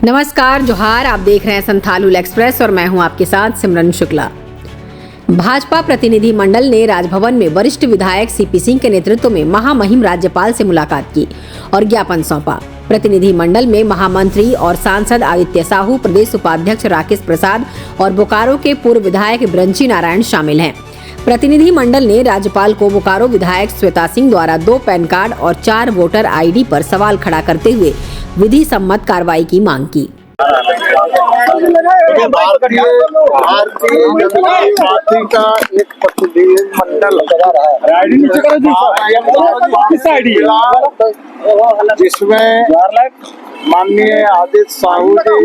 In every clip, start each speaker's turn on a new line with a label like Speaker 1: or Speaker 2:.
Speaker 1: नमस्कार, जोहार। आप देख रहे हैं संथालुल एक्सप्रेस और मैं हूं आपके साथ सिमरन शुक्ला। भाजपा प्रतिनिधि मंडल ने राजभवन में वरिष्ठ विधायक सीपी सिंह के नेतृत्व में महामहिम राज्यपाल से मुलाकात की और ज्ञापन सौंपा। प्रतिनिधि मंडल में महामंत्री और सांसद आदित्य साहू, प्रदेश उपाध्यक्ष राकेश प्रसाद और बोकारो के पूर्व विधायक ब्रंची नारायण शामिल हैं। प्रतिनिधि मंडल ने राज्यपाल को बोकारो विधायक श्वेता सिंह द्वारा 2 पैन कार्ड और 4 वोटर आईडी पर सवाल खड़ा करते हुए विधि सम्मत कार्रवाई की मांग की।
Speaker 2: भारतीय जनता पार्टी का एक प्रतिनिधि मंडल जिसमें माननीय आदित्य साहू जी,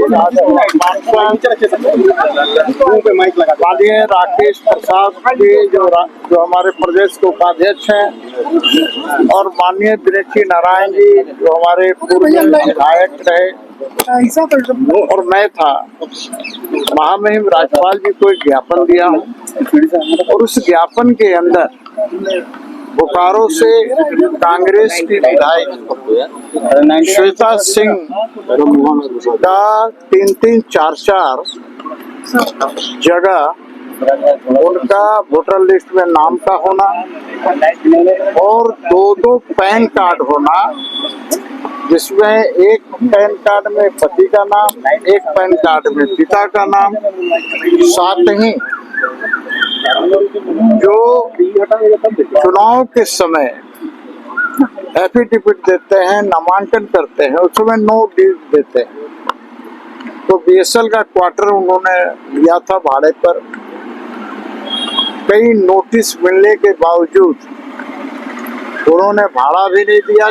Speaker 2: माननीय राकेश प्रसाद जी जो हमारे प्रदेश के उपाध्यक्ष हैं, और माननीय ब्रंची नारायण जी जो हमारे पूर्व विधायक रहे, और मैं था। महामहिम राज्यपाल जी को एक ज्ञापन दिया और उस ज्ञापन के अंदर बोकारो से कांग्रेस की विधायक श्वेता सिंह का 3-3, 4-4 जगह उनका वोटर लिस्ट में नाम का होना और 2-2 पैन कार्ड होना, जिसमें एक पैन कार्ड में पति का नाम, एक पैन कार्ड में पिता का नाम, साथ ही जो चुनाव के समय एफिडेविट देते हैं, नामांकन करते हैं, उसमें नो ड्यूज देते हैं। तो बीएसएल का क्वार्टर उन्होंने लिया था भाड़े पर। कई नोटिस मिलने के बावजूद उन्होंने भाड़ा भी नहीं दिया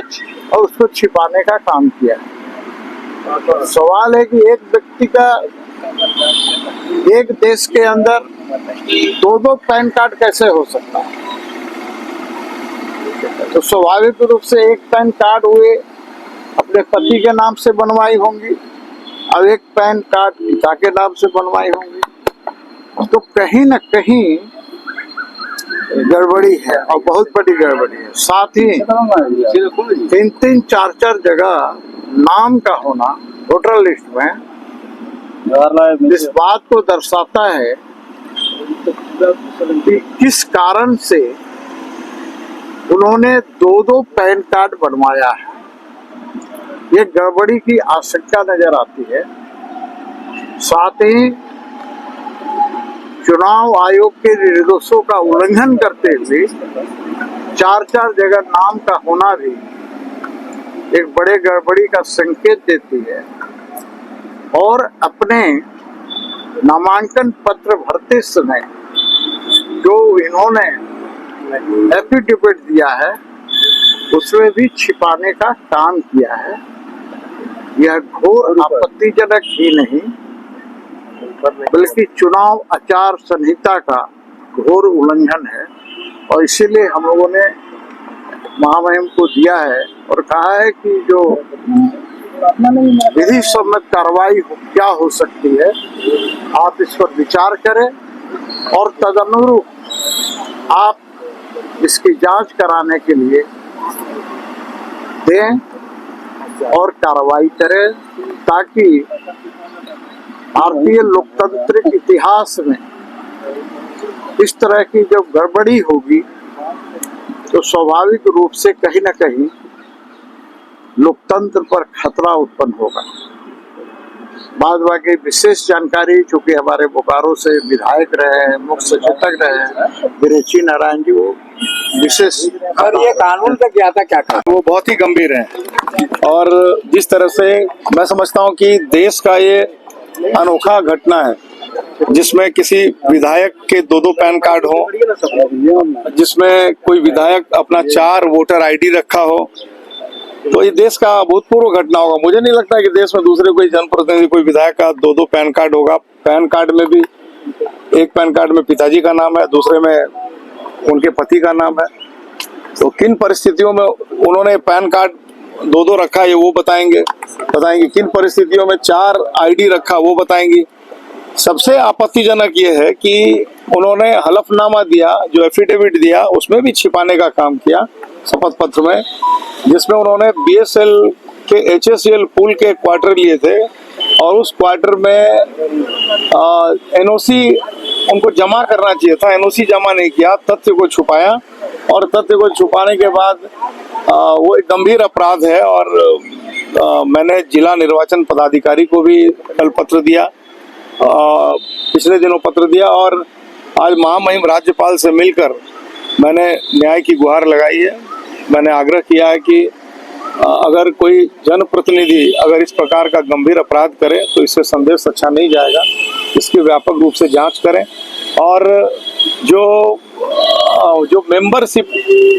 Speaker 2: और उसको छिपाने का काम किया। तो सवाल है कि एक व्यक्ति का एक देश के अंदर 2-2 पैन कार्ड कैसे हो सकता है? तो स्वाभाविक रूप से एक पैन कार्ड हुए अपने पति के नाम से बनवाई होंगी और एक पैन कार्ड पिता के नाम से बनवाई होंगी। तो कहीं न कहीं गड़बड़ी है और बहुत बड़ी गड़बड़ी है। साथ ही 3-3, 4-4 जगह नाम का होना वोटर लिस्ट में इस बात को दर्शाता है कि किस कारण से उन्होंने 2-2 पैन कार्ड बनवाया है। ये गड़बड़ी की आशंका नजर आती है। साथ ही चुनाव आयोग के निर्देशों का उल्लंघन करते हुए 4-4 जगह नाम का होना भी एक बड़े गड़बड़ी का संकेत देती है। और अपने नामांकन पत्र भरते समय जो इन्होंने एफिडेविट दिया है उसमें भी छिपाने का काम किया है। यह घोर आपत्तिजनक ही नहीं बल्कि चुनाव आचार संहिता का घोर उल्लंघन है। और इसीलिए हम लोगों ने महामहिम को दिया है और कहा है कि जो विधि सम्मत कार्रवाई क्या हो सकती है, आप इस पर विचार करें और तदनुरूप आप इसकी जांच कराने के लिए दें और कार्रवाई करें, ताकि भारतीय लोकतांत्रिक इतिहास में इस तरह की जब गड़बड़ी होगी तो स्वाभाविक रूप से कहीं न कहीं लोकतंत्र पर खतरा उत्पन्न होगा। बाद बाकी विशेष जानकारी चूंकि हमारे बोकारो से विधायक रहे हैं, मुख्य सचेतक रहे हैं ब्रंची नारायण जी, वो विशेष
Speaker 3: और ये कानून का क्या था, क्या था?
Speaker 4: वो बहुत ही गंभीर है। और जिस तरह से मैं समझता हूँ कि देश का ये अनोखा घटना है जिसमें किसी विधायक के 2-2 पैन कार्ड हो, जिसमें कोई विधायक अपना 4 वोटर आईडी रखा हो, तो ये देश का अभूतपूर्व घटना होगा। मुझे नहीं लगता कि देश में दूसरे कोई जनप्रतिनिधि, कोई विधायक का 2-2 पैन कार्ड होगा। पैन कार्ड में भी एक पैन कार्ड में पिताजी का नाम है, दूसरे में उनके पति का नाम है। तो किन परिस्थितियों में उन्होंने पैन कार्ड 2-2 रखा है वो बताएंगे। किन परिस्थितियों में 4 आईडी रखा वो बताएंगी। सबसे आपत्तिजनक ये है कि उन्होंने हलफनामा दिया, जो एफिडेविट दिया उसमें भी छिपाने का काम किया शपथ पत्र में, जिसमें उन्होंने बीएसएल के HACL पुल के क्वार्टर लिए थे और उस क्वार्टर में एनओसी उनको जमा करना चाहिए था, एनओसी जमा नहीं किया, तथ्य को छुपाया और तथ्य को छुपाने के बाद वो एक गंभीर अपराध है। और मैंने जिला निर्वाचन पदाधिकारी को भी कल पत्र दिया, पिछले दिनों पत्र दिया और आज महामहिम राज्यपाल से मिलकर मैंने न्याय की गुहार लगाई है। मैंने आग्रह किया है कि अगर कोई जनप्रतिनिधि अगर इस प्रकार का गंभीर अपराध करे तो इससे संदेश अच्छा नहीं जाएगा, इसकी व्यापक रूप से जांच करें। और जो मेंबरशिप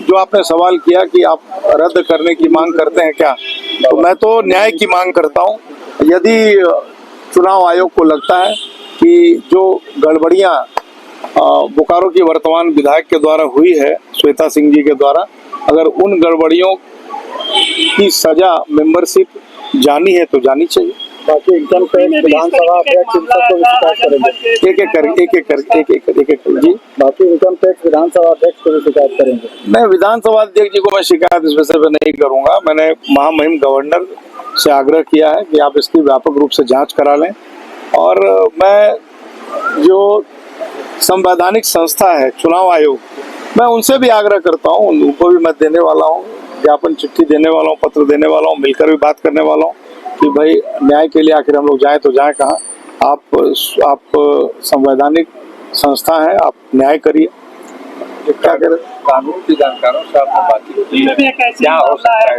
Speaker 4: जो आपने सवाल किया कि आप रद्द करने की मांग करते हैं क्या, तो मैं तो न्याय की मांग करता हूं। यदि चुनाव आयोग को लगता है कि जो गड़बड़ियां बोकारो की वर्तमान विधायक के द्वारा हुई है, श्वेता सिंह जी के द्वारा, अगर उन गड़बड़ियों की सजा मेंबरशिप जानी है तो जानी चाहिए।
Speaker 3: बाकी इनकम टैक्स विधानसभा अध्यक्ष इन सबको भी शिकायत करेंगे,
Speaker 4: एक एक कर जी।
Speaker 3: बाकी इनकम टैक्स विधानसभा अध्यक्ष को भी शिकायत करेंगे।
Speaker 4: मैं विधानसभा अध्यक्ष जी को मैं शिकायत इस विषय पर नहीं करूंगा। मैंने महामहिम गवर्नर से आग्रह किया है कि आप इसकी व्यापक रूप से जांच करा लें। और मैं जो संवैधानिक संस्था है चुनाव आयोग, मैं उनसे भी आग्रह करता हूँ, उनको भी मैं देने वाला हूँ, ज्ञापन चिट्ठी देने वाला हूँ, पत्र देने वाला हूँ, मिलकर भी बात करने वाला हूँ कि भाई न्याय के लिए आखिर हम लोग जाएं तो जाएं कहाँ। आप संवैधानिक संस्था है, आप न्याय करिए।
Speaker 3: क्या करें, कानून की जानकारों से आपने बातचीत की, क्या हो सकता है?